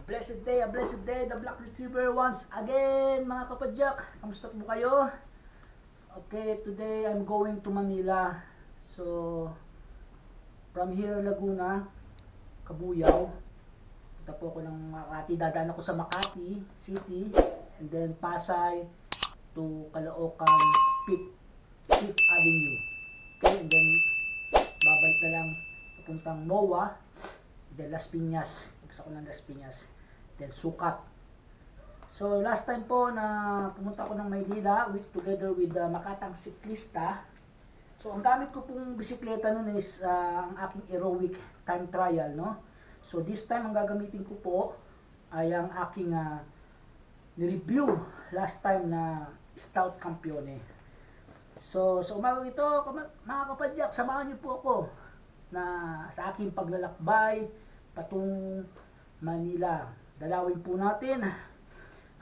A blessed day, the Black Retriever once again, mga kapadyak. Kamusta po kayo? Okay, today I'm going to Manila. So, from here, Laguna, Cabuyao. Punta po ako ng Makati. Dadaan ako sa Makati City. And then Pasay to Caloocan, 5th Avenue. Okay, and then babalik na lang papuntang MOA. Then Las Piñas. Gusto ko ng Las Piñas. Then Sukat. So last time po na pumunta ako ng Maynila together with Makatang Siklista. So ang gamit ko pong bisikleta nun is ang aking Aerowick time trial, no? So this time ang gagamitin ko po ay ang aking ni-review last time na Stout Campione. So sa umagang ito, mga kapadyak, samahan niyo po ako na sa aking paglalakbay patong Manila. Dalawin po natin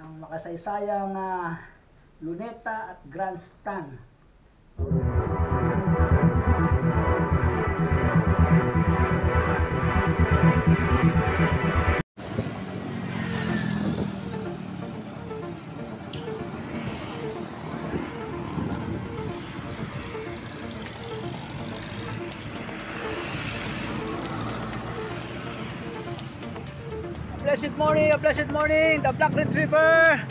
ang makasaysayang Luneta at Grandstand. A blessed morning, the Black Retriever.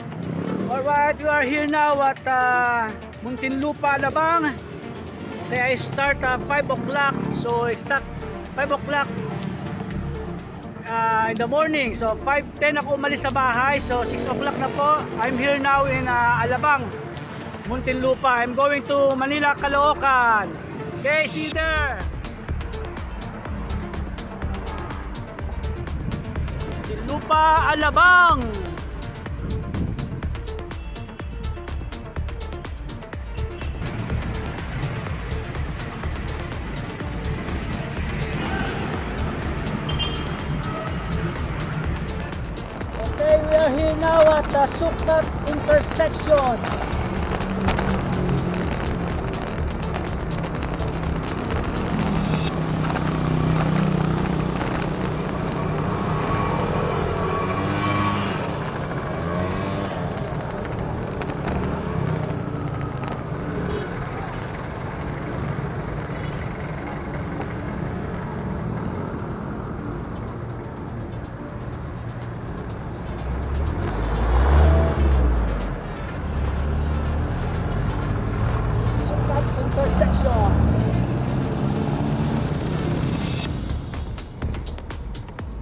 Alright, we are here now at Muntinlupa, Alabang. Okay, I start 5 o'clock, so exact 5 o'clock in the morning. So 5:10 ako umalis sa bahay, so 6 o'clock na po. I'm here now in Alabang, Muntinlupa. I'm going to Manila, Caloocan. Okay, see you there. Lupa, Alabang. Okay, we are here now at the Sukat intersection.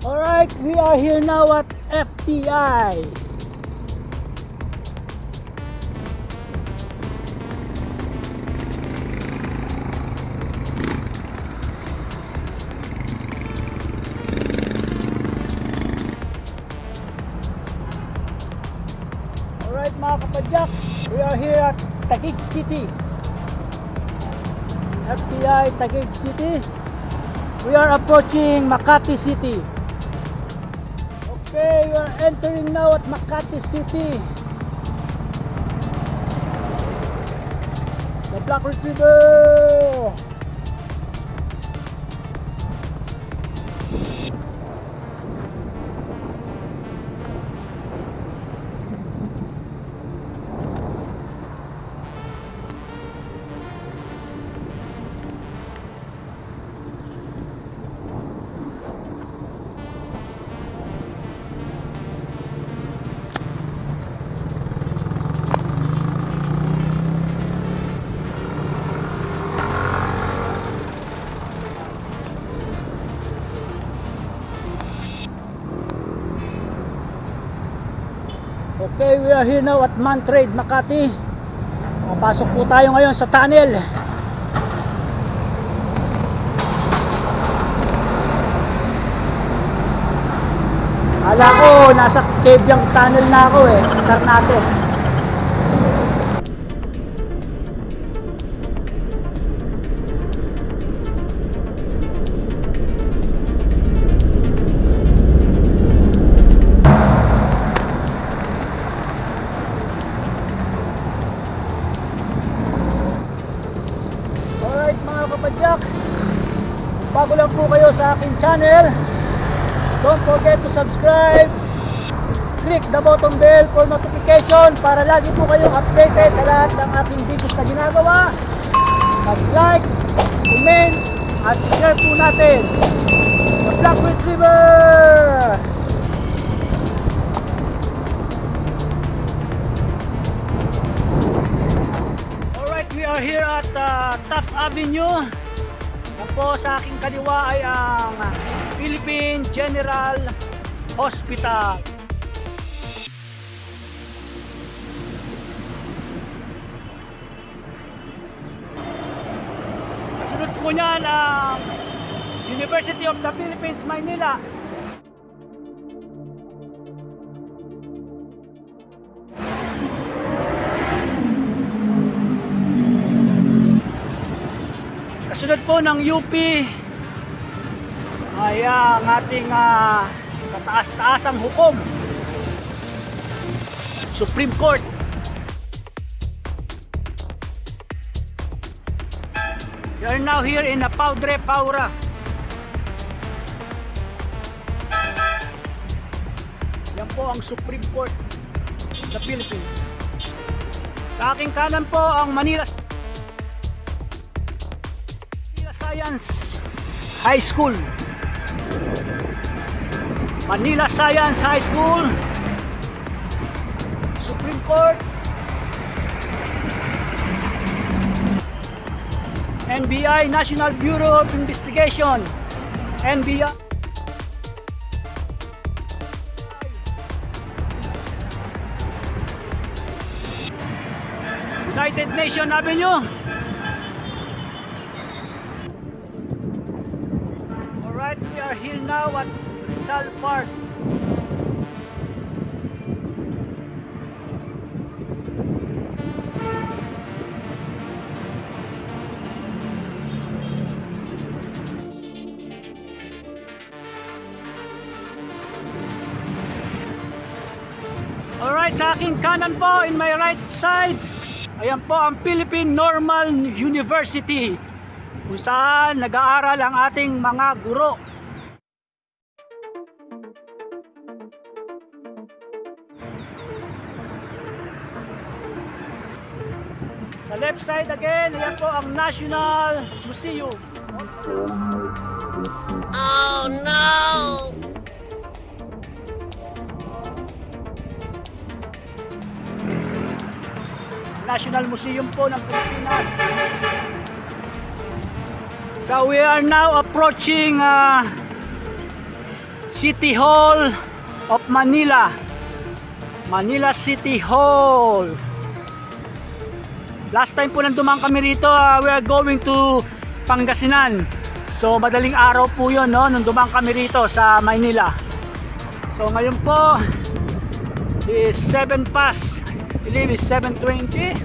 Alright, we are here now at FTI. Alright mga kapadyak, we are here at Taguig City. FTI, Taguig City. We are approaching Makati City. Okay, we are entering now at Makati City. The Black Retriever. Okay, we are here now at Mantrade, Makati. Pasok po tayo ngayon sa tunnel. Ala ko, nasa Kebyang tunnel na ako Ternate. Kapadyak, bago lang po kayo sa aking channel, don't forget to subscribe, click the button bell for notification para lagi po kayong updated sa lahat ng aking videos na ginagawa. Mag-like, comment, at share po natin the Black Retriever! Alright, we are here at Taft Avenue. Yan po sa aking kaliwa ay ang Philippine General Hospital. Kasunod po niyan ang University of the Philippines, Maynila. Kasunod po ng UP ay ang ating kataas-taasang hukom, Supreme Court. We are now here in Padre Paura. Yan po ang Supreme Court of the Philippines. Sa aking kanan po ang Manila Science High School. Manila Science High School, Supreme Court, NBI, National Bureau of Investigation, NBI, United Nations Avenue. Alright, we are here now at Sal Park. Alright, sa aking kanan po, in my right side, ayan po ang Philippine Normal University, kung saan nag-aaral ang ating mga guro. Sa left side again, ayan po ang National Museum. Oh no! National Museum po ng Pilipinas. So we are now approaching City Hall of Manila. Manila City Hall. Last time po nang dumaan kami rito, we are going to Pangasinan. So madaling araw po yun, no, nung dumaan kami rito sa Maynila. So ngayon po is 7 past, I believe is 7:20.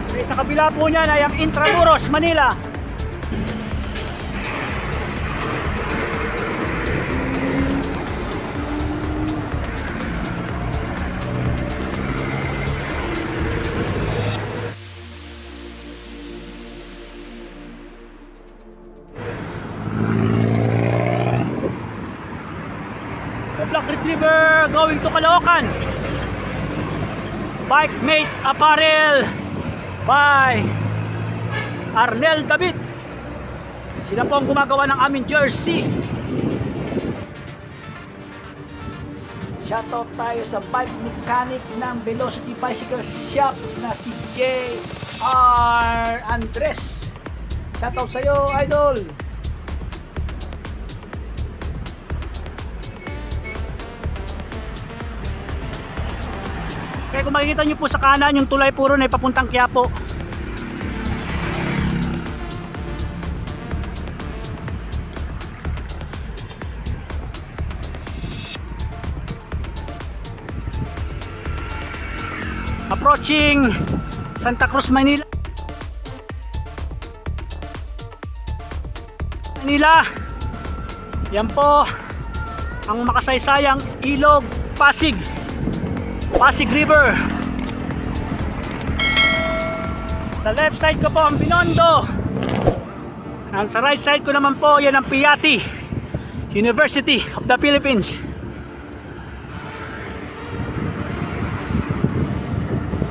Okay, sa kabila po niyan ay ang Intramuros, Manila. Black Retriever going to Caloocan. Bike Mate Apparel by Arnel David. Sila po ang gumagawa ng aming jersey. Shoutout tayo sa bike mechanic ng Velocity Bicycle Shop na si J.R. Andres. Shoutout sa'yo, idol. Kaya kung makikita nyo po sa kanan, yung tulay puro na ipapuntang Quiapo. Approaching Santa Cruz, Manila. Yan po ang makasaysayang ilog Pasig. Pasig River. Sa left side ko po ang Binondo. At sa right side ko naman po, yan ang Piatti. University of the Philippines.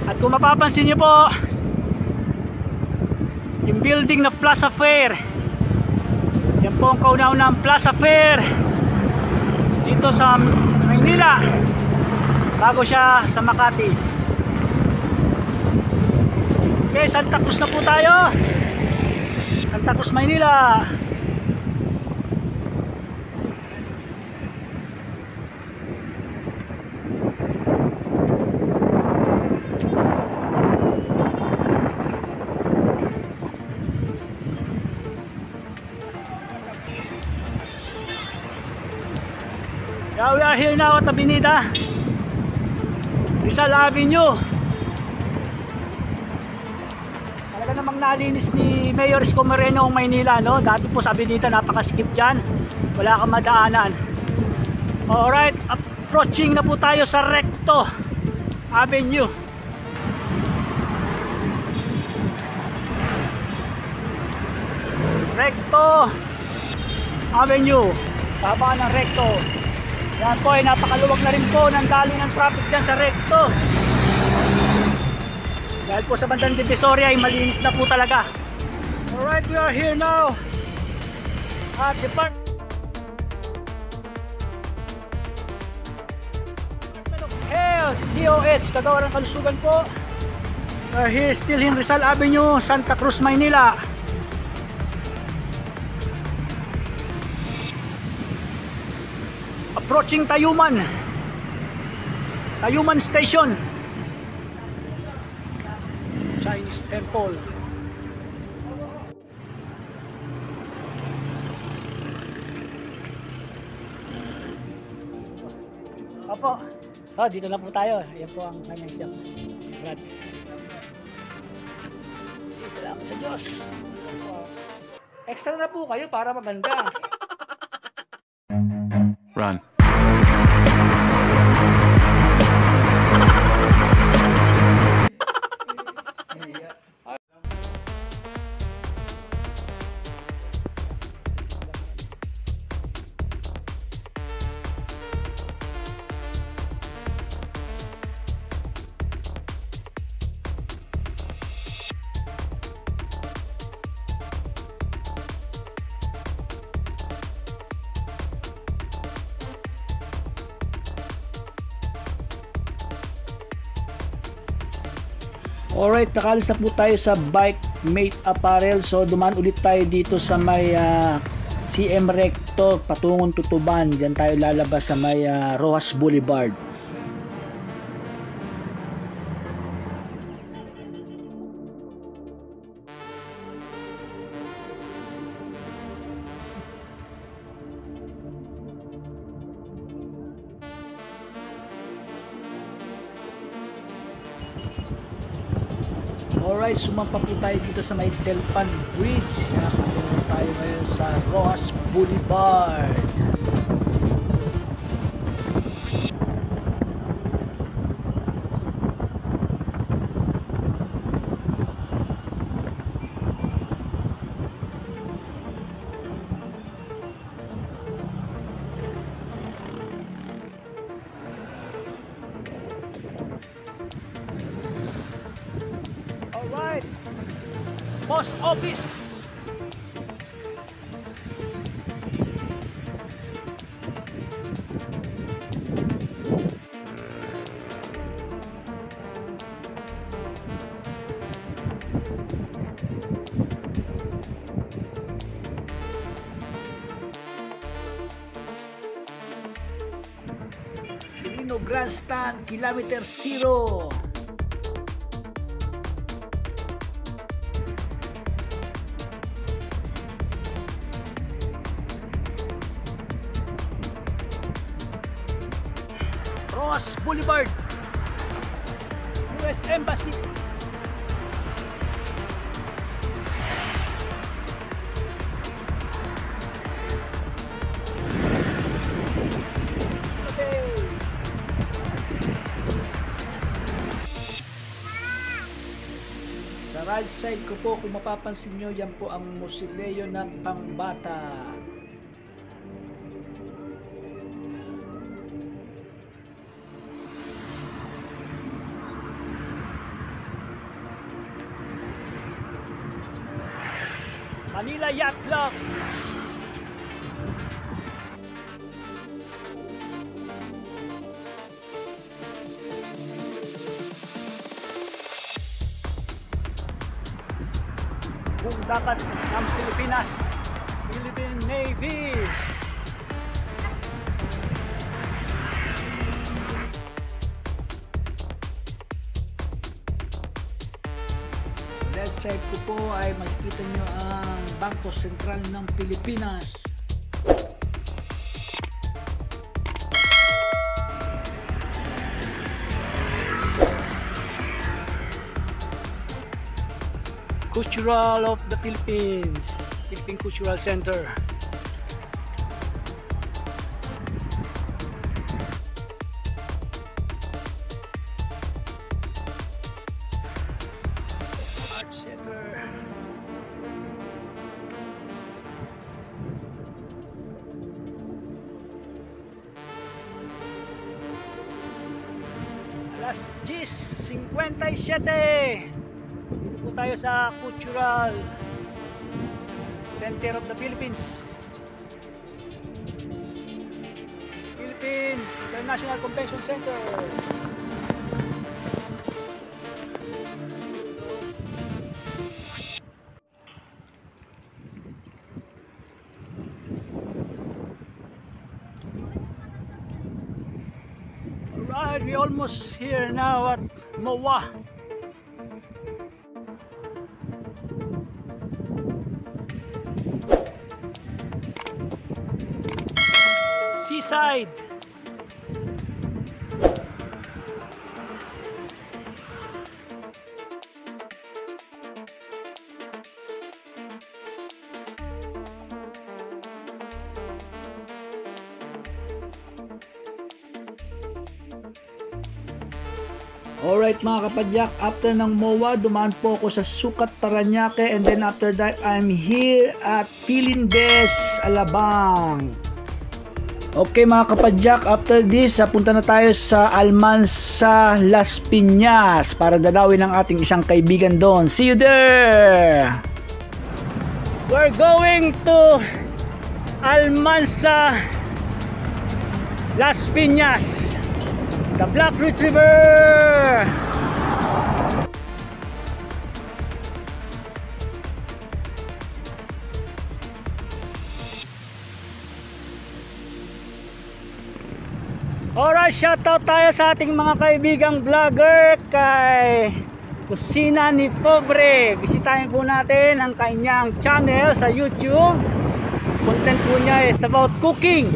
At kung mapapansin nyo po, yung building na Plaza Fair, yan po ang kauna-unang Plaza Fair dito sa Maynila bago siya sa Makati. Okay, Santa Cruz na po tayo. Santa Cruz, Maynila. Yeah, we are here now at Avenida Rizal Avenue. Talaga namang nalinis ni Mayor Isko Moreno ang Maynila, no? Dati po sa Avenida napaka-skip dyan, wala kang madaanan. Alright, approaching na po tayo sa Recto Avenue. Recto Avenue, tama ng Recto. Yan po ay napakaluwag na rin po ng daloy ng traffic dyan sa Recto. Dahil po sa bandang Divisoria ay malinis na po talaga. Alright, we are here now at Department of Health, DOH, Kagawaran Kalusugan po. We are here still in Rizal Avenue, Santa Cruz, Maynila. Approaching Tayuman Station, Chinese Temple. Opo, so dito na po tayo. Ayan po ang kanyang shop. Brad. Salamat sa Diyos. Extra na po kayo para maganda. Run. Alright, nakalis na po tayo sa Bike Mate Apparel. So dumaan ulit tayo dito sa may CM Recto patungong Tutuban. Diyan tayo lalabas sa may Rojas Boulevard. Alright, sumampa po tayo dito sa may Telpan Bridge. Nakapunta tayo ngayon sa Rojas Boulevard. Alright, Post Office. Quirino Grandstand, Kilometer Zero. Rojas Boulevard, US Embassy. Okay. Sa right side ko po, kung mapapansin nyo, yan po ang Musileo ng Pangbata. Manila Yacht Club. Buong dagat ng Pilipinas, Philippine Navy. Left side ko po ay makikita nyo ang Bangko Sentral ng Pilipinas. Cultural of the Philippines, Philippine Cultural Center. Art Center. Alas 10:57. Dito po tayo sa Cultural Center of the Philippines, Philippine International Convention Center. Alright, we almost here now at MOA. Seaside. Alright mga kapadyak, after ng MOA, dumaan po ako sa Sucat, Parañaque, and then after that, I'm here at Pilindes, Alabang. Okay mga kapadyak, after this, punta na tayo sa Almansa, Las Piñas para dalawin ang ating isang kaibigan doon. See you there! We're going to Almansa, Las Piñas, the Black Retriever. Alright, shoutout tayo sa ating mga kaibigang vlogger kay Kusina ni Pobre. Bisitahin po natin ang kanyang channel sa YouTube. Content po niya is about cooking.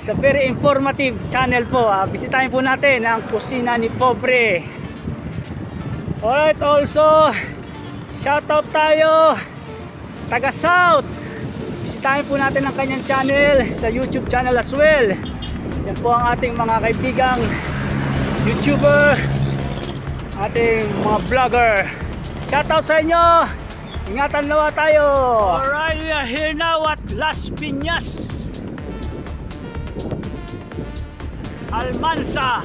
It's a very informative channel po. Bisitahin po natin ang Kusina ni Pobre. Alright, also shoutout tayo taga South. Bisitahin po natin ang kanyang channel sa YouTube channel as well. Yan po ang ating mga kaibigang YouTuber, ating mga vlogger. Shoutout sa inyo. Ingatan nawa tayo. Alright, we are here now at Las Piñas, Almansa.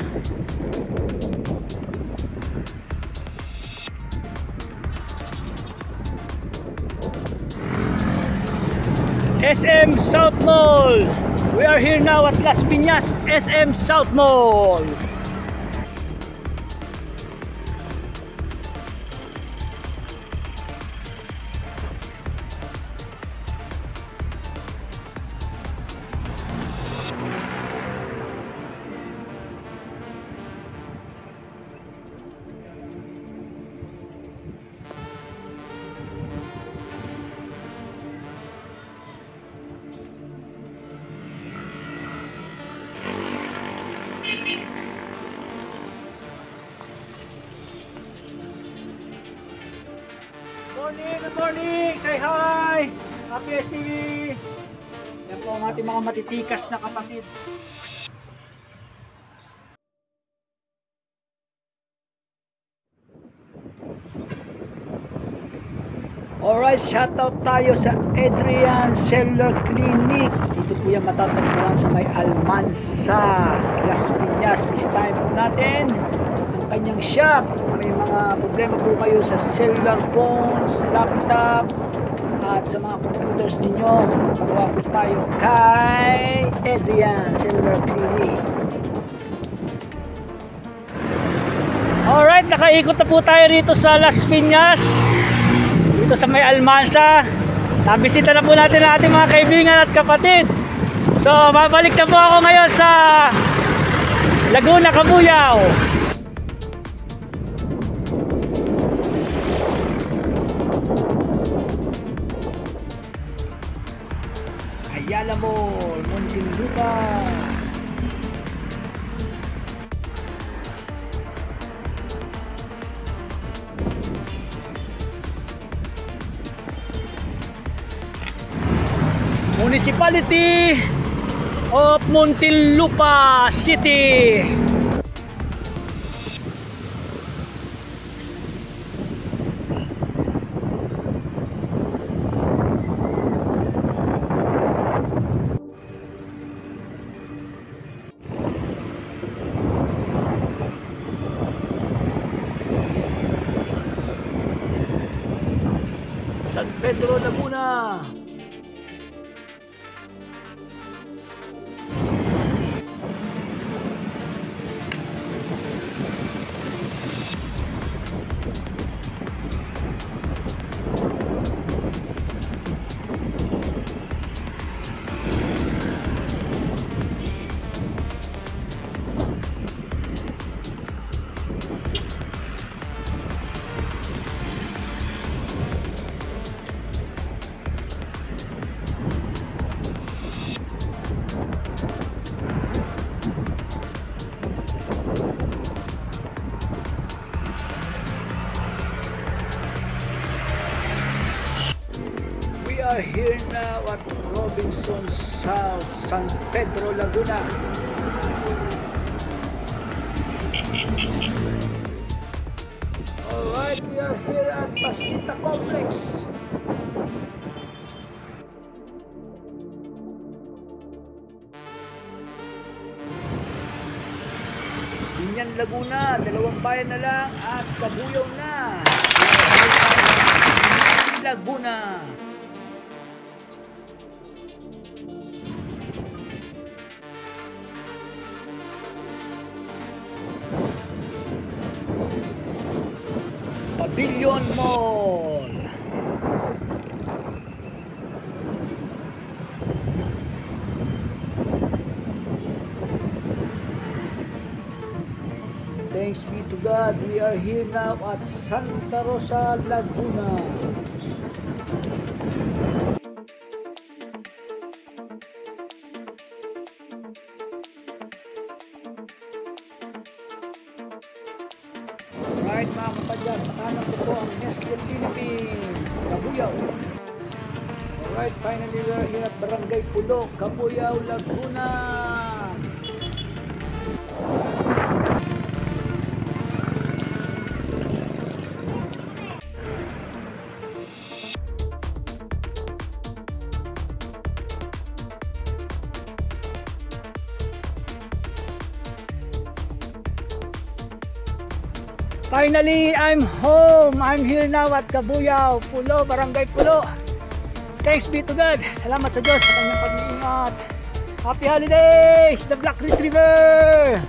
SM South Mall. We are here now at Las Piñas, SM South Mall. Good morning! Say hi! Happy STV! Yan po ang ating mga matitikas na kapatid. Alright, shoutout tayo sa Adrian Cellular Clinic. Dito po yan matatagpuan sa may Almansa, Las Piñas. Bisitahin po natin ang kanyang shop. May mga problema po kayo sa cellular phones, laptop, at sa mga computers ninyo. Magawa po tayo kay Adrian Cellular Clinic. Alright, nakaikot na po tayo rito sa Las Piñas, dito sa may Almansa. Nabisita na po natin ang ating mga kaibigan at kapatid. So babalik na po ako ngayon sa Laguna, Cabuyao. Ayala Mall, Muntinlupa. Municipality of Muntinlupa City. San Pedro, Laguna. We are here now at Robinson South, San Pedro, Laguna. Alright, we are here at Pasita Complex. Binyan, Laguna, dalawang bayan na lang at Cabuyao na. Laguna. Pavilion Mall. Thanks be to God, we are here now at Santa Rosa, Laguna. Alright mga kapadya, sa kanan ko po ang Nestle Philippines, Cabuyao. Alright, finally we are here at Barangay Pulo, Cabuyao, Laguna. Finally, I'm home. I'm here now at Cabuyao, Pulo, Barangay Pulo. Thanks be to God. Salamat sa Diyos sa kanyang pag-iingat. Happy holidays, the Black Retriever!